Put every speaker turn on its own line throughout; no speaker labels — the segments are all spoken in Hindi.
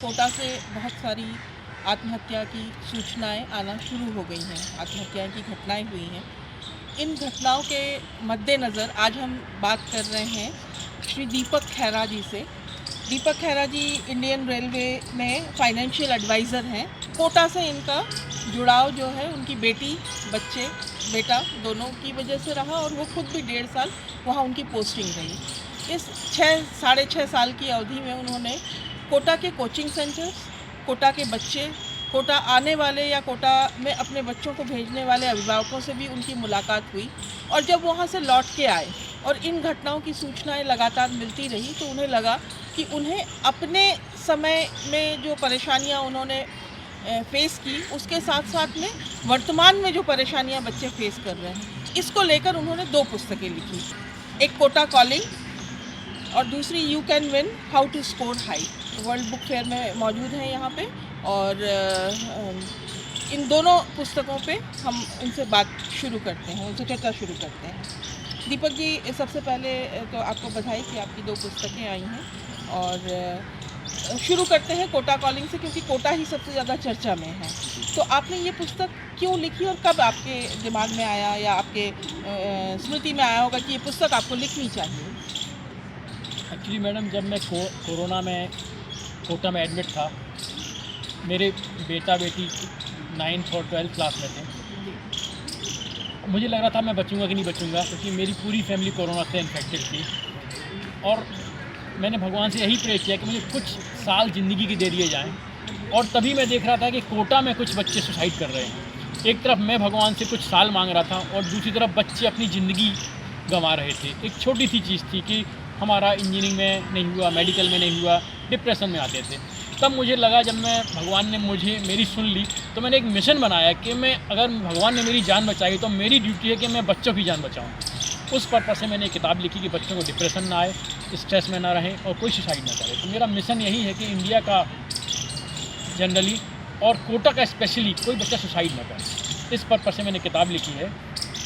कोटा से बहुत सारी आत्महत्या की सूचनाएं आना शुरू हो गई हैं, आत्महत्या की घटनाएं हुई हैं। इन घटनाओं के मद्देनज़र आज हम बात कर रहे हैं श्री दीपक खेरा जी से। दीपक खेरा जी इंडियन रेलवे में फाइनेंशियल एडवाइज़र हैं। कोटा से इनका जुड़ाव जो है उनकी बेटा दोनों की वजह से रहा और वो खुद भी 1.5 साल वहाँ उनकी पोस्टिंग रही। इस 6-6.5 साल की अवधि में उन्होंने कोटा के कोचिंग सेंटर्स, कोटा के बच्चे, कोटा आने वाले या कोटा में अपने बच्चों को भेजने वाले अभिभावकों से भी उनकी मुलाकात हुई। और जब वहाँ से लौट के आए और इन घटनाओं की सूचनाएं लगातार मिलती रही तो उन्हें लगा कि उन्हें अपने समय में जो परेशानियां उन्होंने फेस की, उसके साथ साथ में वर्तमान में जो परेशानियां बच्चे फेस कर रहे हैं, इसको लेकर उन्होंने 2 पुस्तकें लिखी। एक कोटा कॉलिंग और दूसरी you can win how to score high. World book fair में मौजूद हैं यहाँ पे। और इन दोनों पुस्तकों पे हम उनसे बात शुरू करते हैं, उनसे चर्चा शुरू करते हैं। दीपक जी, सबसे पहले तो आपको बधाई कि आपकी 2 पुस्तकें आई हैं। और शुरू करते हैं कोटा कॉलिंग से, क्योंकि कोटा ही सबसे ज़्यादा चर्चा में है। तो आपने ये पुस्तक क्यों लिखी और कब आपके दिमाग में आया या आपके स्मृति में आया होगा कि ये पुस्तक आपको लिखनी चाहिए?
एक्चुअली मैडम, जब मैं कोरोना में कोटा में एडमिट था, मेरे बेटा बेटी 9th और 12th क्लास में थे। मुझे लग रहा था मैं बचूंगा कि नहीं बचूंगा, क्योंकि मेरी पूरी फैमिली कोरोना से इन्फेक्टेड थी। और मैंने भगवान से यही प्रे किया कि मुझे कुछ साल ज़िंदगी की दे दिए जाएँ। और तभी मैं देख रहा था कि कोटा में कुछ बच्चे सुसाइड कर रहे हैं। एक तरफ मैं भगवान से कुछ साल मांग रहा था और दूसरी तरफ बच्चे अपनी ज़िंदगी गंवा रहे थे। एक छोटी सी चीज़ थी कि हमारा इंजीनियरिंग में नहीं हुआ, मेडिकल में नहीं हुआ, डिप्रेशन में आते थे। तब मुझे लगा, जब मैं भगवान ने मेरी सुन ली, तो मैंने एक मिशन बनाया कि अगर भगवान ने मेरी जान बचाई तो मेरी ड्यूटी है कि मैं बच्चों की जान बचाऊं। उस पर्पज़ से मैंने एक किताब लिखी कि बच्चों को डिप्रेशन ना आए, स्ट्रेस में ना रहें और कोई सुसाइड ना करे। तो मेरा मिशन यही है कि इंडिया का जनरली और कोटा का स्पेशली कोई बच्चा सुसाइड ना करे। इस पर्पज़ से मैंने किताब लिखी है।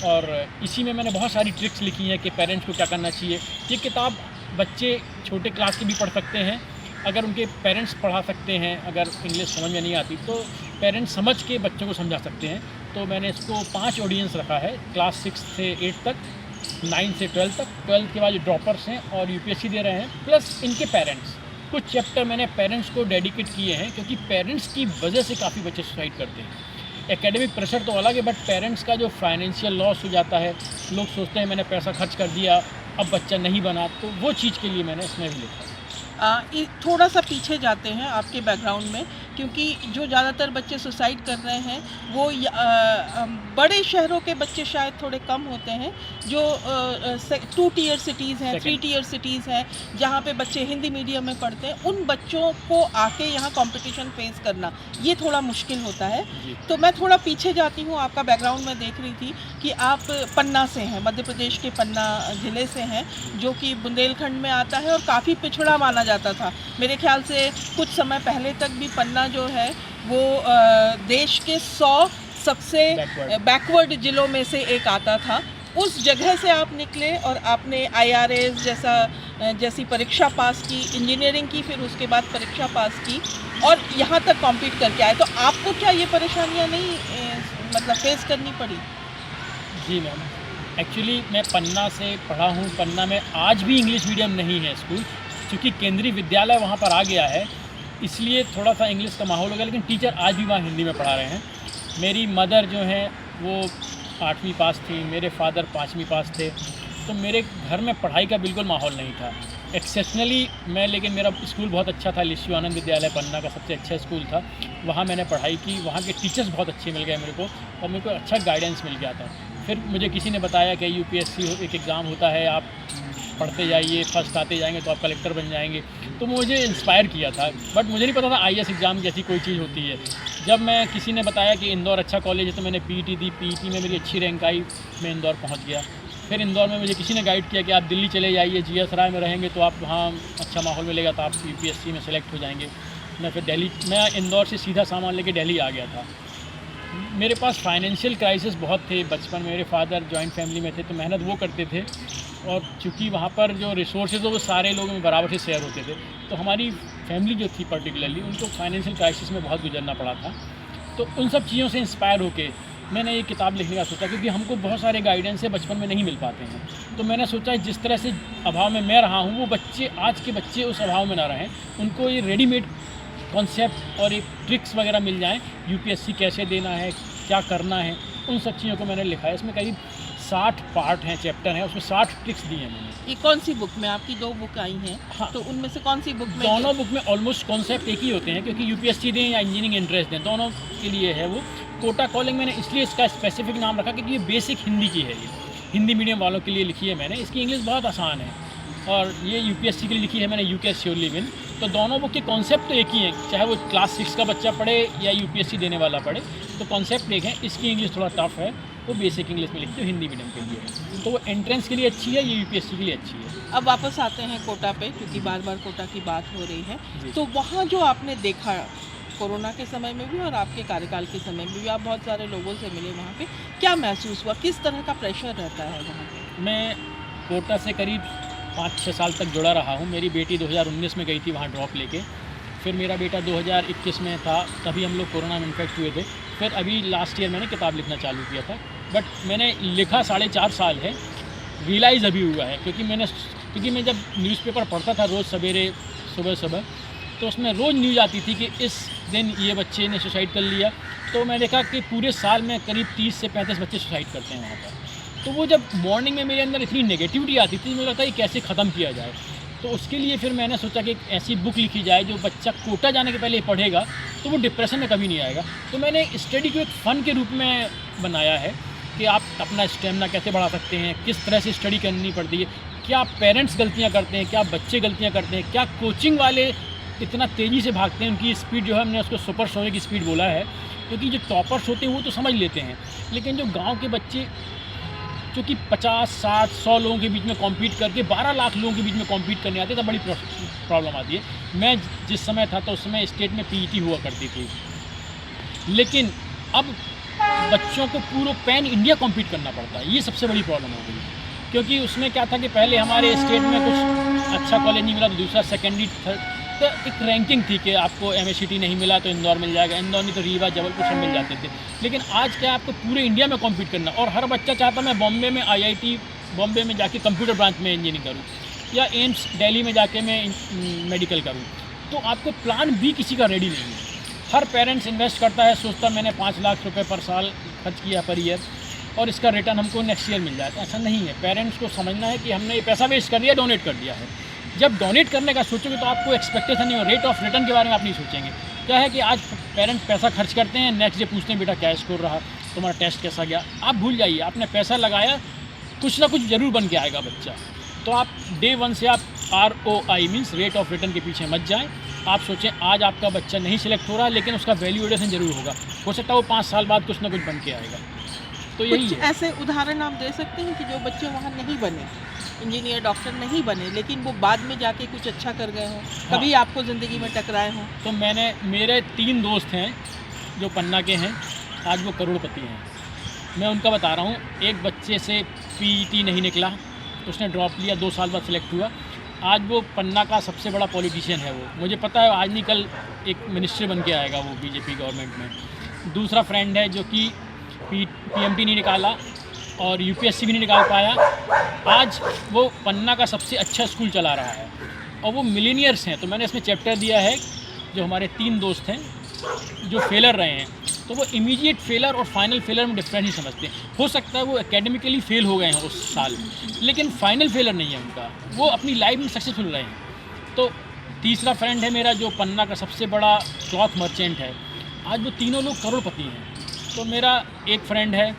और इसी में मैंने बहुत सारी ट्रिक्स लिखी हैं कि पेरेंट्स को क्या करना चाहिए। ये किताब बच्चे छोटे क्लास के भी पढ़ सकते हैं, अगर उनके पेरेंट्स पढ़ा सकते हैं। अगर इंग्लिश समझ में नहीं आती तो पेरेंट्स समझ के बच्चों को समझा सकते हैं। तो मैंने इसको 5 ऑडियंस रखा है, क्लास 6 से 8 तक, 9 से 12 तक। 12 के बाद जो ड्रॉपर्स हैं और यूपीएससी दे रहे हैं, प्लस इनके पेरेंट्स। कुछ चैप्टर मैंने पेरेंट्स को डेडिकेट किए हैं, क्योंकि पेरेंट्स की वजह से काफ़ी बच्चे सुसाइड करते हैं। एकेडमिक प्रेशर तो अलग है, बट पेरेंट्स का जो फाइनेंशियल लॉस हो जाता है, लोग सोचते हैं मैंने पैसा खर्च कर दिया, अब बच्चा नहीं बना, तो वो चीज़ के लिए मैंने इसमें भी लिखा।
थोड़ा सा पीछे जाते हैं आपके बैकग्राउंड में, क्योंकि जो ज़्यादातर बच्चे सुसाइड कर रहे हैं वो बड़े शहरों के बच्चे शायद थोड़े कम होते हैं। जो 2 टियर सिटीज़ हैं, 3 टियर सिटीज़ हैं, जहाँ पे बच्चे हिंदी मीडियम में पढ़ते हैं, उन बच्चों को आके यहाँ कंपटीशन फेस करना ये थोड़ा मुश्किल होता है। तो मैं थोड़ा पीछे जाती हूँ। आपका बैकग्राउंड में देख रही थी कि आप पन्ना से हैं, मध्य प्रदेश के पन्ना ज़िले से हैं, जो कि बुंदेलखंड में आता है और काफ़ी पिछड़ा माना जाता था। मेरे ख्याल से कुछ समय पहले तक भी पन्ना जो है वो देश के 100 सबसे बैकवर्ड ज़िलों में से एक आता था। उस जगह से आप निकले और आपने IRAS जैसी परीक्षा पास की, इंजीनियरिंग की, फिर उसके बाद परीक्षा पास की और यहाँ तक कॉम्पीट करके आए। तो आपको क्या ये परेशानियाँ नहीं मतलब फेस करनी पड़ी?
जी मैम, एक्चुअली मैं पन्ना से पढ़ा हूँ। पन्ना में आज भी इंग्लिश मीडियम नहीं है स्कूल, क्योंकि केंद्रीय विद्यालय वहाँ पर आ गया है, इसलिए थोड़ा सा इंग्लिश का माहौल हो गया, लेकिन टीचर आज भी वहाँ हिंदी में पढ़ा रहे हैं। मेरी मदर जो हैं वो 8वीं पास थी, मेरे फादर 5वीं पास थे। तो मेरे घर में पढ़ाई का बिल्कुल माहौल नहीं था एक्सेप्शनली लेकिन मेरा स्कूल बहुत अच्छा था, लिस्यू आनंद विद्यालय पन्ना का सबसे अच्छा स्कूल था। वहाँ मैंने पढ़ाई की, वहाँ के टीचर्स बहुत अच्छे मिल गए मेरे को और मेरे को अच्छा गाइडेंस मिल गया था। फिर मुझे किसी ने बताया कि यूपीएससी एक एग्ज़ाम होता है, आप पढ़ते जाइए, फर्स्ट आते जाएंगे तो आप कलेक्टर बन जाएंगे। तो मुझे इंस्पायर किया था, बट मुझे नहीं पता था IAS एग्ज़ाम जैसी कोई चीज़ होती है। जब मैं किसी ने बताया कि इंदौर अच्छा कॉलेज है तो मैंने PET दी, PET में मेरी अच्छी रैंक आई, मैं इंदौर पहुंच गया। फिर इंदौर में मुझे किसी ने गाइड किया कि आप दिल्ली चले जाइए, GS राय में रहेंगे तो आप वहाँ अच्छा माहौल मिलेगा, तो आप UPSC में सेलेक्ट हो जाएंगे। मैं इंदौर से सीधा सामान लेके दिल्ली आ गया था। मेरे पास फाइनेंशियल क्राइसिस बहुत थे बचपन में। मेरे फादर जॉइंट फैमिली में थे तो मेहनत वो करते थे, और चूँकि वहाँ पर जो रिसोर्सेज वो सारे लोगों में बराबर से शेयर होते थे, तो हमारी फैमिली जो थी पर्टिकुलरली उनको फाइनेंशियल क्राइसिस में बहुत गुजरना पड़ा था। तो उन सब चीज़ों से इंस्पायर होके मैंने ये किताब लिखने का सोचा, क्योंकि हमको बहुत सारे गाइडेंस है बचपन में नहीं मिल पाते हैं। तो मैंने सोचा जिस तरह से अभाव में मैं रहा हूँ, वो बच्चे, आज के बच्चे उस अभाव में ना रहें, उनको ये रेडीमेड कॉन्सेप्ट और एक ट्रिक्स वगैरह मिल जाएँ, यूपीएससी कैसे देना है, क्या करना है, उन सब चीज़ों को मैंने लिखा है। इसमें करीब 60 पार्ट हैं, चैप्टर हैं, उसमें 60 ट्रिक्स दी हैं मैंने।
ये कौन सी बुक में? आपकी 2 बुक आई हैं।
हाँ।
तो उनमें से कौन सी बुक में?
दोनों बुक में ऑलमोस्ट कॉन्सेप्ट एक ही होते हैं, क्योंकि यूपीएससी दें या इंजीनियरिंग एंट्रेंस दें, दोनों के लिए है वो। कोटा कॉलिंग मैंने इसलिए इसका स्पेसिफिक नाम रखा क्योंकि ये बेसिक हिंदी की है, ये हिंदी मीडियम वालों के लिए लिखी है मैंने। इसकी इंग्लिश बहुत आसान है, और ये यूपीएससी के लिए लिखी है मैंने, यू कैन श्योरली विन। तो दोनों बुक के कॉन्सेप्ट तो एक ही हैं, चाहे वो क्लास 6 का बच्चा पढ़े या यूपीएससी देने वाला पढ़े, तो कॉन्सेप्ट एक है। इसकी इंग्लिश थोड़ा टफ है, वो बेसिक इंग्लिश में लिखती है, हिंदी मीडियम के लिए है। तो वो एंट्रेंस के लिए अच्छी है, ये यूपीएससी के लिए अच्छी है।
अब वापस आते हैं कोटा पे, क्योंकि बार बार कोटा की बात हो रही है। तो वहाँ जो आपने देखा कोरोना के समय में भी और आपके कार्यकाल के समय में भी, आप बहुत सारे लोगों से मिले वहाँ पे, क्या महसूस हुआ? किस तरह का प्रेशर रहता है वहाँ पे?
मैं कोटा से करीब 5-6 साल तक जुड़ा रहा हूँ। मेरी बेटी 2019 में गई थी वहाँ ड्रॉप लेके, फिर मेरा बेटा 2021 में था, तभी हम लोग कोरोना में इन्फेक्ट हुए थे। फिर अभी लास्ट ईयर मैंने किताब लिखना चालू किया था, बट मैंने लिखा 4.5 साल है, रियलाइज़ अभी हुआ है। क्योंकि मैं जब न्यूज़पेपर पढ़ता था रोज़ सवेरे सुबह, तो उसमें रोज़ न्यूज़ आती थी कि इस दिन ये बच्चे ने सुसाइड कर लिया। तो मैं देखा कि पूरे साल में करीब 30 से 35 बच्चे सुसाइड करते हैं वहाँ पर। तो वो जब मॉर्निंग में मेरे अंदर इतनी नेगेटिविटी आती थी, मुझे लगता है कैसे ख़त्म किया जाए। तो उसके लिए फिर मैंने सोचा कि एक ऐसी बुक लिखी जाए जो बच्चा कोटा जाने के पहले पढ़ेगा तो वो डिप्रेशन में कभी नहीं आएगा। तो मैंने स्टडी को एक फ़न के रूप में बनाया है कि आप अपना स्टेमिना कैसे बढ़ा सकते हैं, किस तरह से स्टडी करनी पड़ती है, क्या पेरेंट्स गलतियाँ करते हैं, क्या बच्चे गलतियाँ करते हैं, क्या कोचिंग वाले इतना तेज़ी से भागते हैं, उनकी स्पीड जो है, हमने उसको सुपरसोनिक की स्पीड बोला है। क्योंकि जो टॉपर्स होते हैं वो तो समझ लेते हैं, लेकिन जो गांव के बच्चे जो कि 50, 60, 100 लोगों के बीच में कॉम्पीट करके 12 लाख लोगों के बीच में कॉम्पीट करने आते हैं, तो बड़ी प्रॉब्लम आती है। मैं जिस समय था तो उस समय स्टेट में पीईटी हुआ करती थी, लेकिन अब बच्चों को पूरा पैन इंडिया कॉम्पीट करना पड़ता है। ये सबसे बड़ी प्रॉब्लम हो गई, क्योंकि उसमें क्या था कि पहले हमारे स्टेट में कुछ अच्छा कॉलेज नहीं मिला तो दूसरा, सेकेंडरी, थर्ड, तो एक रैंकिंग थी कि आपको एमएससीटी नहीं मिला तो इंदौर मिल जाएगा, इंदौर नहीं तो रीवा, जबलपुर सब मिल जाते थे। लेकिन आज क्या, आपको पूरे इंडिया में कॉम्पीट करना, और हर बच्चा चाहता मैं बॉम्बे में आईआईटी बॉम्बे में जाके कंप्यूटर ब्रांच में इंजीनियरिंग करूँ, या एम्स दिल्ली में जाके मैं मेडिकल करूँ। तो आपको प्लान भी किसी का रेडी नहीं है। हर पेरेंट्स इन्वेस्ट करता है, सोचता मैंने 5 लाख रुपये पर साल खर्च किया पर ईयर, और इसका रिटर्न हमको नेक्स्ट ईयर मिल जाए। तो ऐसा नहीं है। पेरेंट्स को समझना है कि हमने ये पैसा वेस्ट कर दिया, डोनेट कर दिया है। जब डोनेट करने का सोचोगे तो आपको एक्सपेक्टेशन नहीं हो, रेट ऑफ रिटर्न के बारे में आप नहीं सोचेंगे। क्या है कि आज पेरेंट्स पैसा खर्च करते हैं, नेक्स्ट डे पूछते हैं बेटा क्या स्कोर रहा, तुम्हारा टेस्ट कैसा गया। आप भूल जाइए, आपने पैसा लगाया, कुछ ना कुछ ज़रूर बन के आएगा बच्चा। तो आप डे 1 से आप ROI means rate of return के पीछे मत जाएँ। आप सोचें आज आपका बच्चा नहीं सिलेक्ट हो रहा, लेकिन उसका वैल्यू एडिशन ज़रूर होगा, हो सकता है वो 5 साल बाद कुछ ना कुछ बन के आएगा। तो यही
कुछ
है।
ऐसे उदाहरण आप दे सकते हैं कि जो बच्चे वहाँ नहीं बने, इंजीनियर, डॉक्टर नहीं बने, लेकिन वो बाद में जाके कुछ अच्छा कर गए हों, कभी आपको ज़िंदगी में टकराए हों?
तो मेरे 3 दोस्त हैं जो पन्ना के हैं, आज वो करोड़पति हैं। मैं उनका बता रहा हूँ। एक बच्चे से पीईटी नहीं निकला, उसने ड्रॉप लिया, 2 साल बाद सिलेक्ट हुआ, आज वो पन्ना का सबसे बड़ा पॉलिटिशियन है। वो मुझे पता है आज नहीं कल एक मिनिस्टर बन के आएगा वो बीजेपी गवर्नमेंट में। दूसरा फ्रेंड है जो कि PMT नहीं निकाला और यूपीएससी भी नहीं निकाल पाया, आज वो पन्ना का सबसे अच्छा स्कूल चला रहा है, और वो मिलीनियर्स हैं। तो मैंने इसमें चैप्टर दिया है जो हमारे 3 दोस्त हैं जो फेलर रहे हैं, तो वो इमीडिएट फेलर और फाइनल फेलर में डिफरेंस नहीं समझते। हो सकता है वो एकेडमिकली फेल हो गए हैं उस साल, लेकिन फाइनल फेलर नहीं है उनका, वो अपनी लाइफ में सक्सेसफुल रहे हैं। तो तीसरा फ्रेंड है मेरा जो पन्ना का सबसे बड़ा क्लॉथ मर्चेंट है, आज वो तीनों लोग करोड़पति हैं। तो मेरा एक फ्रेंड है,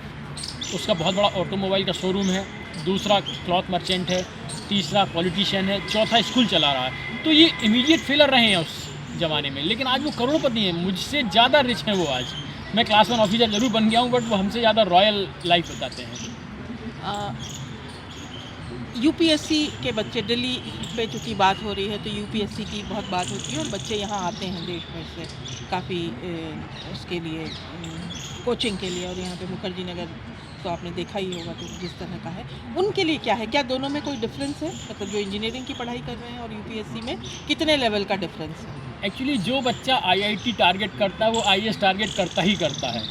उसका बहुत बड़ा ऑटोमोबाइल का शोरूम है, दूसरा क्लॉथ मर्चेंट है, तीसरा पॉलिटिशियन है, चौथा स्कूल चला रहा है। तो ये इमीडिएट फेलर रहे हैं उस ज़माने में, लेकिन आज वो करोड़पति हैं, मुझसे ज़्यादा रिच हैं वो। आज मैं क्लास 1 ऑफिसर ज़रूर बन गया हूँ, बट वो हमसे ज़्यादा रॉयल लाइफ बताते हैं।
यूपीएससी के बच्चे, दिल्ली पे चूँकि बात हो रही है तो यूपीएससी की बहुत बात होती है, और बच्चे यहाँ आते हैं देश भर से काफ़ी उसके लिए कोचिंग के लिए, और यहाँ पे मुखर्जी नगर तो आपने देखा ही होगा तो जिस तरह का है, उनके लिए क्या है? क्या दोनों में कोई डिफरेंस है? मतलब जो इंजीनियरिंग की पढ़ाई कर रहे हैं और यूपीएससी में कितने लेवल का डिफरेंस है?
एक्चुअली जो बच्चा आईआईटी टारगेट करता है वो आईएएस टारगेट करता ही करता है,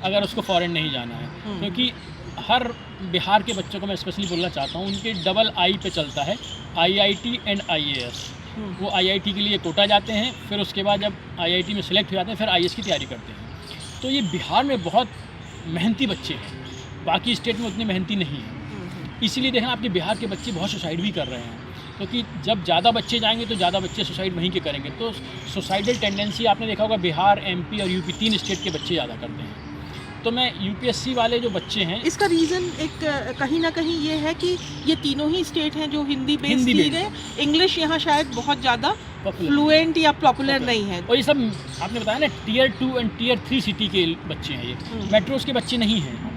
अगर उसको फॉरेन नहीं जाना है। क्योंकि हर बिहार के बच्चों को मैं स्पेशली बोलना चाहता हूँ, उनके डबल आई पे चलता है, आईआईटी एंड आईएएस। वो आईआईटी के लिए कोटा जाते हैं, फिर उसके बाद जब आईआईटी में सिलेक्ट हो जाते हैं फिर आईएएस की तैयारी करते हैं। तो ये बिहार में बहुत मेहनती बच्चे हैं, बाकी स्टेट में उतनी मेहनती नहीं है। इसीलिए देखना आपके बिहार के बच्चे बहुत सुसाइड भी कर रहे हैं, क्योंकि जब ज़्यादा बच्चे जाएंगे तो ज़्यादा बच्चे सुसाइड वहीं के करेंगे। तो सुसाइडल टेंडेंसी आपने देखा होगा बिहार, एमपी और यूपी 3 स्टेट के बच्चे ज़्यादा करते हैं। तो मैं यूपीएससी वाले जो बच्चे हैं,
इसका रीज़न एक कहीं ना कहीं ये है कि ये तीनों ही स्टेट हैं जो हिंदी बेस्ड है, इंग्लिश यहाँ शायद बहुत ज़्यादा फ्लुएंट या पॉपुलर नहीं है।
और ये सब आपने बताया ना टियर 2 एंड टियर 3 सिटी के बच्चे हैं, ये मेट्रोस के बच्चे नहीं हैं।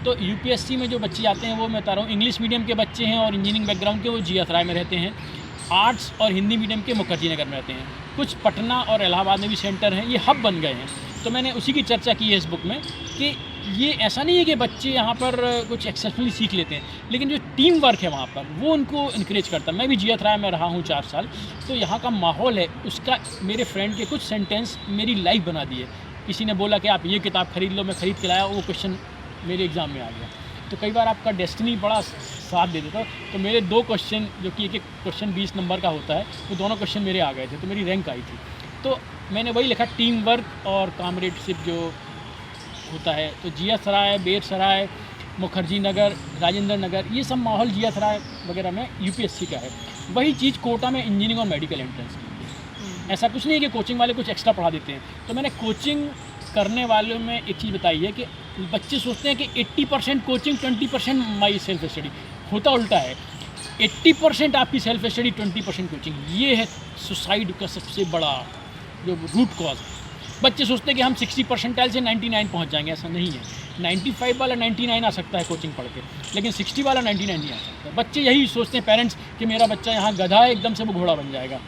तो यूपीएससी में जो बच्चे आते हैं वो मैं बता रहा हूँ इंग्लिश मीडियम के बच्चे हैं और इंजीनियरिंग बैकग्राउंड के, वो जीएसराय में रहते हैं। आर्ट्स और हिंदी मीडियम के मुखर्जी नगर में रहते हैं। कुछ पटना और इलाहाबाद में भी सेंटर हैं, ये हब बन गए हैं। तो मैंने उसी की चर्चा की है इस बुक में कि ये ऐसा नहीं है कि बच्चे यहाँ पर कुछ एक्सेप्शनली सीख लेते हैं, लेकिन जो टीम वर्क है वहाँ पर वो उनको इनक्रेज करता है। मैं भी जीएसराय में रहा हूँ 4 साल, तो यहाँ का माहौल है उसका, मेरे फ्रेंड के कुछ सेंटेंस मेरी लाइफ बना दिए। किसी ने बोला कि आप ये किताब खरीद लो, मैं ख़रीद के लाया, वो क्वेश्चन मेरे एग्ज़ाम में आ गया। तो कई बार आपका डेस्टिनी बड़ा साथ दे देता। तो मेरे 2 क्वेश्चन, जो कि एक क्वेश्चन 20 नंबर का होता है, वो दोनों क्वेश्चन मेरे आ गए थे, तो मेरी रैंक आई थी। तो मैंने वही लिखा, टीम वर्क और कामरेडशिप जो होता है। तो जीएसराय, बेरसराय, मुखर्जी नगर, राजेंद्र नगर, ये सब माहौल जीएसराय वगैरह में यूपीएससी का है। वही चीज़ कोटा में इंजीनियरिंग और मेडिकल एंट्रेंस की। ऐसा कुछ नहीं है कि कोचिंग वाले कुछ एक्स्ट्रा पढ़ा देते हैं। तो मैंने कोचिंग करने वालों में एक चीज़ बताई है कि बच्चे सोचते हैं कि 80% कोचिंग, 20% माई सेल्फ स्टडी। होता उल्टा है, 80% आपकी सेल्फ स्टडी, 20% कोचिंग। ये है सुसाइड का सबसे बड़ा जो रूट कॉज है। बच्चे सोचते हैं कि हम 60 परसेंटाइल से 99 पहुंच जाएंगे, ऐसा नहीं है। 95 वाला 99 आ सकता है कोचिंग पढ़ के, लेकिन 60 वाला 99 नहीं आ सकता। बच्चे यही सोचते हैं पेरेंट्स कि मेरा बच्चा यहाँ गधा है, एकदम से वो घोड़ा बन जाएगा।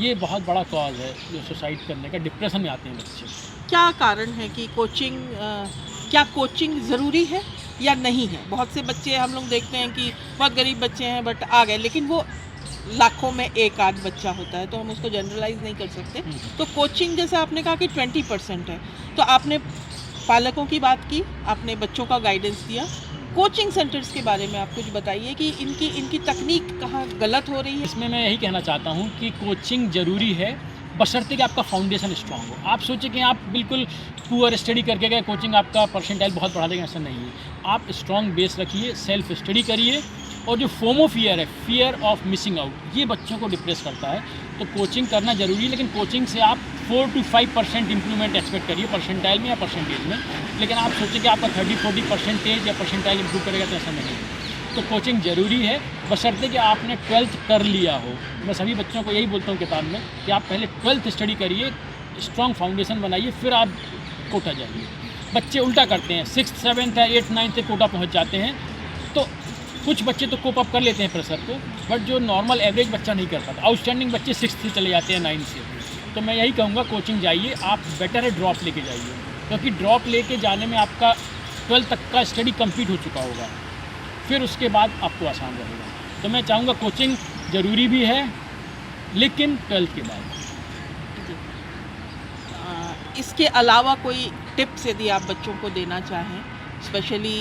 ये बहुत बड़ा कॉज है जो सुसाइड करने का, डिप्रेशन में आते हैं बच्चे।
क्या कारण है कि क्या कोचिंग ज़रूरी है या नहीं है? बहुत से बच्चे हम लोग देखते हैं कि बहुत गरीब बच्चे हैं बट आ गए, लेकिन वो लाखों में एक आध बच्चा होता है, तो हम उसको जनरलाइज नहीं कर सकते। तो कोचिंग जैसा आपने कहा कि 20% है, तो आपने पालकों की बात की, आपने बच्चों का गाइडेंस दिया। कोचिंग सेंटर्स के बारे में आप कुछ बताइए कि इनकी तकनीक कहाँ गलत हो रही है?
इसमें मैं यही कहना चाहता हूँ कि कोचिंग ज़रूरी है, बशर्ते कि आपका फाउंडेशन स्ट्रांग हो। आप सोचें कि आप बिल्कुल पुअर स्टडी करके गए, कोचिंग आपका परसेंटाइल बहुत बढ़ा देगा, ऐसा नहीं है। आप स्ट्रांग बेस रखिए, सेल्फ स्टडी करिए। और जो फोमो फियर है, फियर ऑफ मिसिंग आउट, ये बच्चों को डिप्रेस करता है। तो कोचिंग करना ज़रूरी है, लेकिन कोचिंग से आप 4 to 5% इंप्रूवमेंट एक्सपेक्ट करिए परसेंटाइल में या परसेंटेज में। लेकिन आप सोचें कि आपका 30-40% या परसेंटाइल इंप्रूव करेगा, तो ऐसा नहीं है। तो कोचिंग ज़रूरी है, बशर्ते कि आपने 12th कर लिया हो। मैं सभी बच्चों को यही बोलता हूँ किताब में कि आप पहले 12th स्टडी करिए, स्ट्रॉन्ग फाउंडेशन बनाइए, फिर आप कोटा जाइए। बच्चे उल्टा करते हैं, 6th, 7th या 8th, 9th से कोटा पहुँच जाते हैं। तो कुछ बच्चे तो कोप अप कर लेते हैं प्रेशर को, बट जो नॉर्मल एवरेज बच्चा नहीं कर पाता। आउटस्टैंडिंग बच्चे 6th से चले जाते हैं, 9th से। तो मैं यही कहूँगा कोचिंग जाइए, आप बेटर है ड्रॉप लेके जाइए, क्योंकि ड्रॉप लेके जाने में आपका 12th तक का स्टडी कंप्लीट हो चुका होगा, फिर उसके बाद आपको आसान रहेगा। तो मैं चाहूँगा कोचिंग ज़रूरी भी है, लेकिन 12th के बाद।
इसके अलावा कोई टिप्स यदि आप बच्चों को देना चाहें, स्पेशली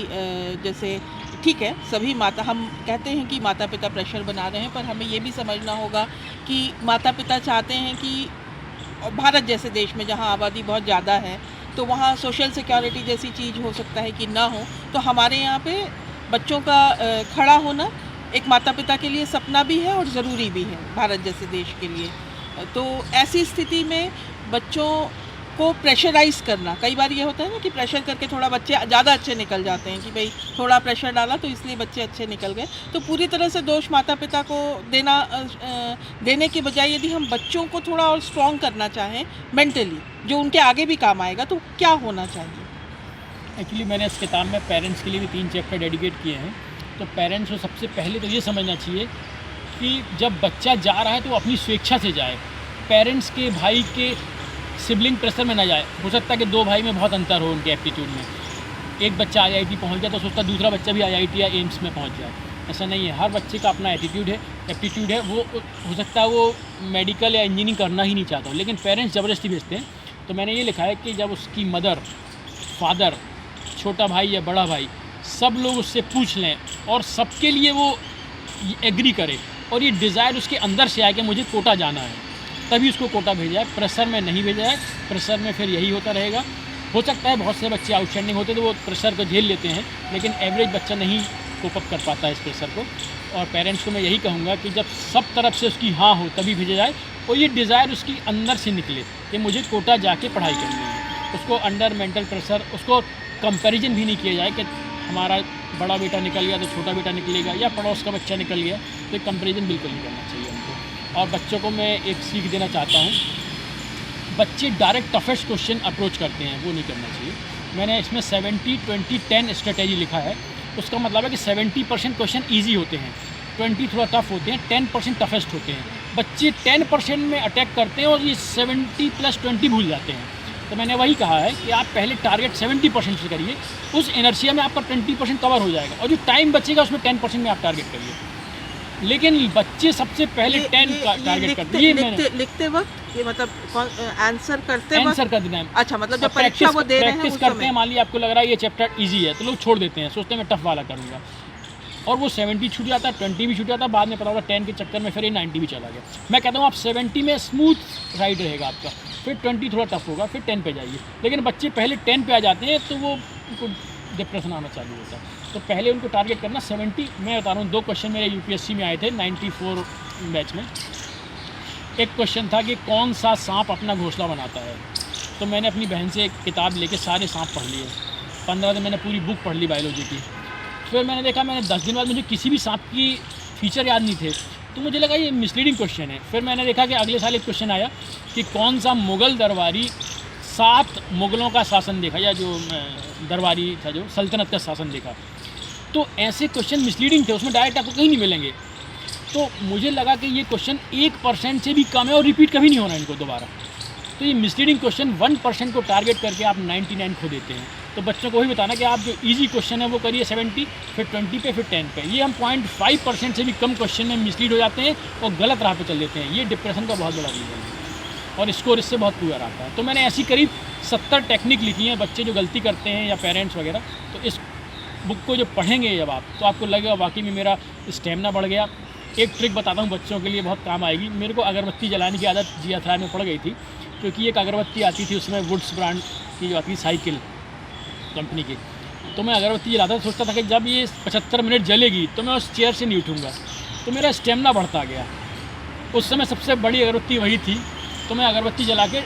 जैसे ठीक है सभी माता, हम कहते हैं कि माता पिता प्रेशर बना रहे हैं, पर हमें ये भी समझना होगा कि माता पिता चाहते हैं कि भारत जैसे देश में जहाँ आबादी बहुत ज़्यादा है, तो वहाँ सोशल सिक्योरिटी जैसी चीज़ हो सकता है कि ना हो। तो हमारे यहाँ पे बच्चों का खड़ा होना एक माता पिता के लिए सपना भी है और ज़रूरी भी है भारत जैसे देश के लिए। तो ऐसी स्थिति में बच्चों को प्रेशराइज़ करना, कई बार ये होता है ना कि प्रेशर करके थोड़ा बच्चे ज़्यादा अच्छे निकल जाते हैं कि भाई थोड़ा प्रेशर डाला तो इसलिए बच्चे अच्छे निकल गए। तो पूरी तरह से दोष माता पिता को देने के बजाय यदि हम बच्चों को थोड़ा और स्ट्रॉन्ग करना चाहें मेंटली, जो उनके आगे भी काम आएगा, तो क्या होना चाहिए?
एक्चुअली मैंने इस किताब में पेरेंट्स के लिए भी 3 चैप्टर डेडिकेट किए हैं। तो पेरेंट्स को सबसे पहले तो ये समझना चाहिए कि जब बच्चा जा रहा है तो वो अपनी स्वेच्छा से जाए, पेरेंट्स के, भाई के सिबलिंग प्रेशर में ना जाए। हो सकता है कि 2 भाई में बहुत अंतर हो उनके एप्टीट्यूड में। एक बच्चा IIT पहुंच जाए तो सोचता दूसरा बच्चा भी IIT या एम्स में पहुंच जाए। ऐसा नहीं है, हर बच्चे का अपना एप्टीट्यूड है। वो हो सकता है वो मेडिकल या इंजीनियरिंग करना ही नहीं चाहता हो, लेकिन पेरेंट्स ज़बरदस्ती भेजते हैं। तो मैंने ये लिखा है कि जब उसकी मदर, फादर, छोटा भाई या बड़ा भाई सब लोग उससे पूछ लें और सबके लिए वो एग्री करे और ये डिज़ायर उसके अंदर से आए कि मुझे कोटा जाना है, तभी उसको कोटा भेजा है। प्रेशर में नहीं भेजा है। प्रेशर में फिर यही होता रहेगा। हो सकता है बहुत से बच्चे आउटस्टैंडिंग होते तो वो प्रेशर को झेल लेते हैं, लेकिन एवरेज बच्चा नहीं कोप अप कर पाता है इस प्रेशर को। और पेरेंट्स को मैं यही कहूँगा कि जब सब तरफ से उसकी हाँ हो तभी भेजा जाए और ये डिज़ायर उसकी अंदर से निकले कि मुझे कोटा जाके पढ़ाई करनी है। उसको अंडर मेंटल प्रेशर, उसको कंपैरिजन भी नहीं किया जाए कि हमारा बड़ा बेटा निकल गया तो छोटा बेटा निकलेगा या पड़ोस का बच्चा निकल गया, तो कंपैरिजन बिल्कुल नहीं करना चाहिए उनको। और बच्चों को मैं एक सीख देना चाहता हूँ, बच्चे डायरेक्ट टफेस्ट क्वेश्चन अप्रोच करते हैं, वो नहीं करना चाहिए। मैंने इसमें 70-20-10 स्ट्रेटेजी लिखा है। उसका मतलब है कि 70% क्वेश्चन ईजी होते हैं, 20 थोड़ा टफ होते हैं, 10% टफेस्ट होते हैं। बच्चे 10% में अटैक करते हैं और ये 70 + 20 भूल जाते हैं। तो मैंने वही कहा है कि आप पहले टारगेट 70% से करिए, उस इनर्शिया में आपका 20% कवर हो जाएगा और जो टाइम बचेगा उसमें 10% में आप टारगेट करिए। लेकिन बच्चे सबसे पहले 10 का टारगेट करते हैं।
लिखते वक्त ये मतलब आंसर करते वक्त
आंसर कर देना है।
अच्छा, मतलब जब परीक्षा वो दे रहे हैं
प्रैक्टिस करते हैं, मान लीजिए आपको लग रहा है ये चैप्टर इजी है तो लोग छोड़ देते हैं, सोचते हैं मैं टफ वाला करूँगा और वो 70 छूट जाता है, 20 भी छूट जाता है, बाद में पता होगा 10 के चक्कर में फिर ये 90 भी चला गया। मैं कहता हूँ आप 70 में स्मूथ राइड रहेगा आपका, फिर 20 थोड़ा टफ होगा, फिर 10 पे जाइए। लेकिन बच्चे पहले 10 पे आ जाते हैं तो वो उनको डिप्रेशन आना चालू होता है। तो पहले उनको टारगेट करना 70। मैं बता रहा हूँ 2 क्वेश्चन मेरे UPSC में आए थे 94 बैच में। एक क्वेश्चन था कि कौन सा सांप अपना घोंसला बनाता है। तो मैंने अपनी बहन से एक किताब लेके सारे सांप पढ़ लिए। 15 दिन मैंने पूरी बुक पढ़ ली बायोलॉजी की। फिर मैंने देखा, मैंने 10 दिन बाद मुझे किसी भी सांप की फीचर याद नहीं थे, तो मुझे लगा ये मिसलीडिंग क्वेश्चन है। फिर मैंने देखा कि अगले साल एक क्वेश्चन आया कि कौन सा मुग़ल दरबारी 7 मुग़लों का शासन देखा, या जो दरबारी था जो सल्तनत का शासन देखा। तो ऐसे क्वेश्चन मिसलीडिंग थे, उसमें डायरेक्ट आपको कहीं नहीं मिलेंगे। तो मुझे लगा कि ये क्वेश्चन 1% से भी कम है और रिपीट कभी नहीं होना इनको दोबारा। तो ये मिसलीडिंग क्वेश्चन 1% को टारगेट करके आप 99 खो देते हैं। तो बच्चों को वही बताना कि आप जो इजी क्वेश्चन है वो करिए 70, फिर 20 पे, फिर 10 पे। ये हम 0.5% से भी कम क्वेश्चन में मिसलीड हो जाते हैं और गलत राह पे चल देते हैं। ये डिप्रेशन का बहुत बड़ा रीज़न है और स्कोर इससे बहुत पुअर आता है। तो मैंने ऐसी करीब 70 टेक्निक लिखी हैं बच्चे जो गलती करते हैं या पेरेंट्स वगैरह। तो इस बुक को जब पढ़ेंगे जब आप, तो आपको लगेगा वाकई में मेरा स्टेमिना बढ़ गया। एक ट्रिक बताता हूँ बच्चों के लिए, बहुत काम आएगी। मेरे को अगरबत्ती जलाने की आदत GR में पड़ गई थी, क्योंकि एक अगरबत्ती आती थी उसमें वुड्स ब्रांड की जो आती थी साइकिल कंपनी की। तो मैं अगरबत्ती जलाता था, सोचता था कि जब ये 75 मिनट जलेगी तो मैं उस चेयर से नहीं उठूँगा। तो मेरा स्टेमिना बढ़ता गया। उस समय सबसे बड़ी अगरबत्ती वही थी। तो मैं अगरबत्ती जला के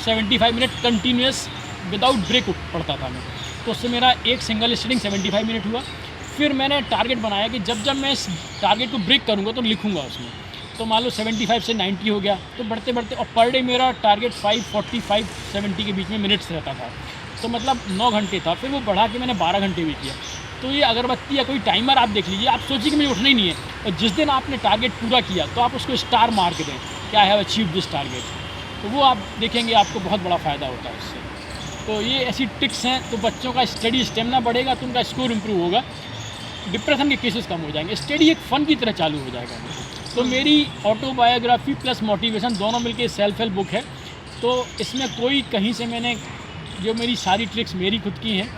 75 मिनट कंटिन्यूस विदाउट ब्रेक पड़ता था मैं। तो उससे मेरा एक सिंगल स्टिंग 75 मिनट हुआ। फिर मैंने टारगेट बनाया कि जब जब मैं इस टारगेट को ब्रेक करूँगा तो लिखूँगा उसमें। तो मान लो 75 से 90 हो गया, तो बढ़ते बढ़ते और पर डे मेरा टारगेट 5:45-70 के बीच में मिनट्स रहता था। तो मतलब 9 घंटे था। फिर वो बढ़ा के मैंने 12 घंटे भी किया। तो ये अगरबत्ती या कोई टाइमर आप देख लीजिए, आप सोचिए कि मुझे उठना ही नहीं है, और जिस दिन आपने टारगेट पूरा किया तो आप उसको स्टार मार्क दें कि I have achieve this target. तो वो आप देखेंगे आपको बहुत बड़ा फ़ायदा होता है उससे। तो ये ऐसी टिक्स हैं। तो बच्चों का स्टडी स्टेमिना बढ़ेगा तो उनका स्कोर इम्प्रूव होगा, डिप्रेशन के केसेस कम हो जाएंगे, स्टडी एक फ़न की तरह चालू हो जाएगा। तो मेरी ऑटोबायोग्राफी प्लस मोटिवेशन दोनों मिलके सेल्फ हेल्प बुक है। तो इसमें कोई कहीं से मैंने जो मेरी सारी ट्रिक्स मेरी खुद की हैं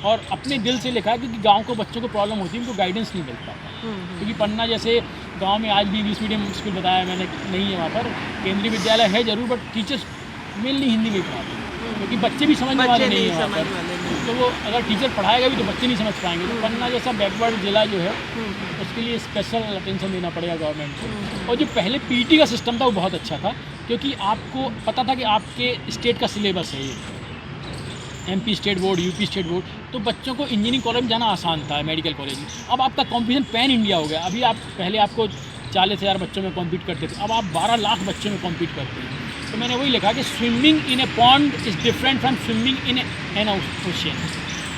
और अपने दिल से लिखा है, क्योंकि गांव को बच्चों को प्रॉब्लम होती है, उनको गाइडेंस नहीं मिल पाता। क्योंकि पढ़ना, जैसे गांव में आज भी इंग्लिश मीडियम स्कूल बताया मैंने, नहीं है वहाँ पर, केंद्रीय विद्यालय है ज़रूर, बट टीचर्स मेनली हिंदी में पढ़ाते हैं, क्योंकि बच्चे भी समझने वाले नहीं है वहाँ पर। तो वो अगर टीचर पढ़ाएगा भी तो बच्चे नहीं समझ पाएंगे। तो पन्ना जैसा बैकवर्ड जिला जो है उसके लिए स्पेशल अटेंशन देना पड़ेगा गवर्नमेंट को। और जो पहले PET का सिस्टम था वो बहुत अच्छा था, क्योंकि आपको पता था कि आपके स्टेट का सिलेबस है ये, MP state board, UP state board. तो बच्चों को इंजीनियरिंग कॉलेज में जाना आसान था, मेडिकल कॉलेज में। अब आपका कॉम्पिटिशन पैन इंडिया हो गया। अभी आप पहले आपको 40,000 बच्चों में कॉम्पीट करते थे, अब आप 12 लाख बच्चों में कॉम्पीट करते हैं। तो मैंने वही लिखा कि swimming in A pond is different from swimming in an ocean.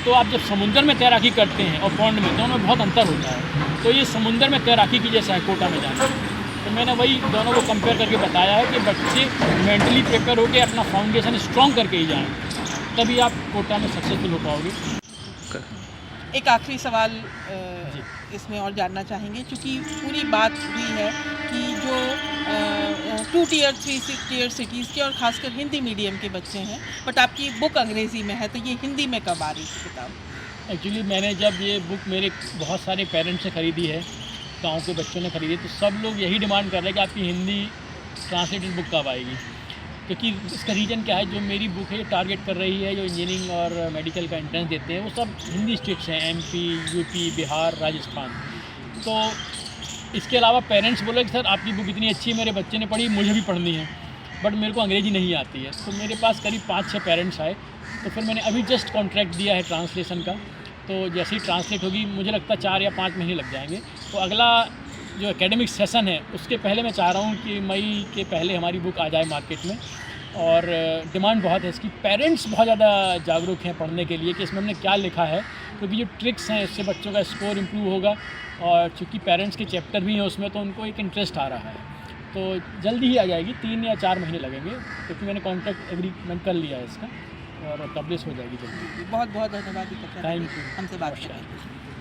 तो आप जब समुंदर में तैराकी करते हैं और पॉन्ड में, दोनों में बहुत अंतर होता है। तो ये समुंदर में तैराकी की जैसा है कोटा में जाना। तो मैंने वही दोनों को कंपेयर करके बताया है कि बच्चे मेंटली प्रिपेयर होकर अपना फाउंडेशन स्ट्रॉन्ग करके ही जाएँ, तभी आप कोटा में सक्सेसफुल हो पाओगे।
आपका।
एक आखिरी सवाल
जी।
इसमें और जानना चाहेंगे, क्योंकि पूरी बात हुई है कि जो 2 टियर 3 टियर सिटीज़ के और ख़ासकर हिंदी मीडियम के बच्चे हैं, बट आपकी बुक अंग्रेज़ी में है, तो ये हिंदी में कब आ रही थी किताब?
एक्चुअली मैंने जब ये बुक मेरे बहुत सारे पेरेंट्स ने ख़रीदी है, गाँव के बच्चों ने ख़रीदी, तो सब लोग यही डिमांड कर रहे हैं कि आपकी हिंदी ट्रांसलेटेड बुक कब आएगी। क्योंकि इसका रीज़न क्या है, जो मेरी बुक है ये टारगेट कर रही है जो इंजीनियरिंग और मेडिकल का एंट्रेंस देते हैं, वो सब हिंदी स्टेट्स हैं, एमपी, यूपी, बिहार, राजस्थान। तो इसके अलावा पेरेंट्स बोले कि सर आपकी बुक इतनी अच्छी है, मेरे बच्चे ने पढ़ी, मुझे भी पढ़नी है, बट मेरे को अंग्रेज़ी नहीं आती है। तो मेरे पास करीब 5-6 पेरेंट्स आए, तो फिर मैंने अभी जस्ट कॉन्ट्रैक्ट दिया है ट्रांसलेशन का। तो जैसे ही ट्रांसलेट होगी, मुझे लगता है 4 या 5 महीने लग जाएंगे। तो अगला जो एकेडमिक सेशन है, उसके पहले मैं चाह रहा हूँ कि मई के पहले हमारी बुक आ जाए मार्केट में। और डिमांड बहुत है इसकी, पेरेंट्स बहुत ज़्यादा जागरूक हैं पढ़ने के लिए कि इसमें हमने क्या लिखा है, क्योंकि जो ट्रिक्स हैं इससे बच्चों का स्कोर इम्प्रूव होगा। और चूँकि पेरेंट्स के चैप्टर भी हैं उसमें, तो उनको एक इंटरेस्ट आ रहा है। तो जल्दी ही आ जाएगी, 3 या 4 महीने लगेंगे, क्योंकि मैंने कॉन्ट्रैक्ट एग्रीमेंट कर लिया है इसका, और पब्लिश हो जाएगी जल्दी।
बहुत बहुत धन्यवाद दीपक सर,
थैंक यू।
हमसे बात करने के लिए।